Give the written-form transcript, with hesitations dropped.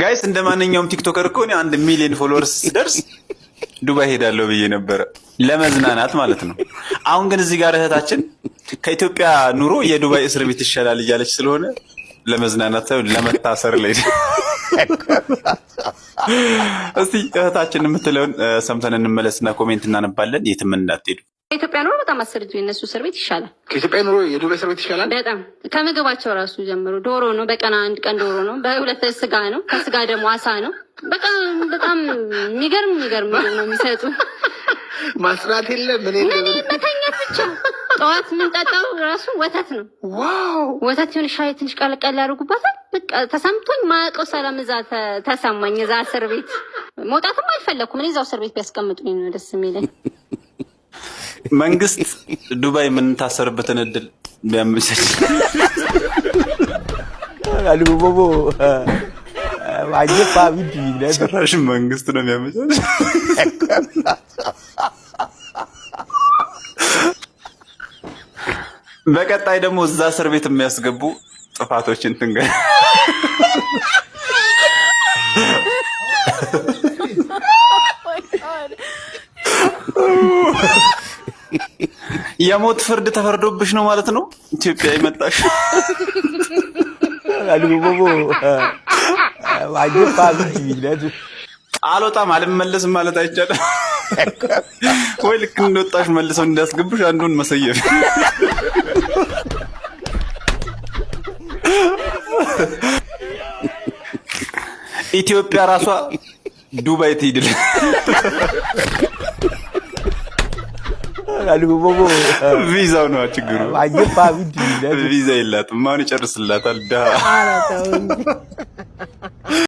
ጋይስ እንደማንኛውም ቲክቶከር እኮ እኔ 1 ሚሊዮን ፎሎወርስ ሲደርስ ዱባይ ሄዳለሁ ብዬ ነበር ለመዝናናት ማለት ነው። አሁን ግን እዚህ ጋር እህታችን ከኢትዮጵያ ኑሮ የዱባይ እስር ቤት ይሻላል እያለች ስለሆነ ለመዝናናት ሳይሆን ለመታሰር ላይ እስቲ እህታችን የምትለውን ሰምተን እንመለስና ኮሜንት እናነባለን። የትም እንዳትሄዱ። ኢትዮጵያ ኑሮ በጣም አስርጁ የነሱ እስር ቤት ይሻላል። ከኢትዮጵያ ኑሮ የዱባይ እስር ቤት ይሻላል በጣም ከምግባቸው ራሱ ጀምሮ ዶሮ ነው፣ በቀን 1 ቀን ዶሮ ነው፣ በሁለት ስጋ ነው፣ ከስጋ ደግሞ አሳ ነው። በጣም የሚገርም ነው የሚሰጡ። ማስራት የለም ምን መተኛት ብቻ። ጠዋት የምንጠጣው ራሱ ወተት ነው። ዋው ወተት ይሁን ሻይ ትንሽ ቀለቀል ያደርጉባታል። በቃ ተሰምቶኝ ማያውቀው ሰላም እዛ ተሰማኝ። እዛ እስር ቤት መውጣትም አልፈለኩም። እኔ እዛው እስር ቤት ቢያስቀምጡኝ ነው ደስ የሚለኝ። መንግስት ዱባይ ምን ታሰርበትን እድል ቢያመቻች አልቦቦ አጀፋ ቢዲ ለሰራሽ መንግስት ነው የሚያመቻች። በቀጣይ ደግሞ እዛ እስር ቤት የሚያስገቡ ጥፋቶችን ትንገር። የሞት ፍርድ ተፈርዶብሽ ነው ማለት ነው ኢትዮጵያ የመጣሽ። አልቦቦ አጀፋ ቢዲ አልወጣም አልመለስም ማለት አይቻልም ወይ? ልክ እንደወጣሽ መልሰው እንዲያስገቡሽ አንዱን መሰየፍ። ኢትዮጵያ ራሷ ዱባይ ትሄድል። አልቦቦ ቪዛው ነው ችግሩ። አጀፋ ቢዲ ቪዛ የላትም። ማን ይጨርስላታል? ዳ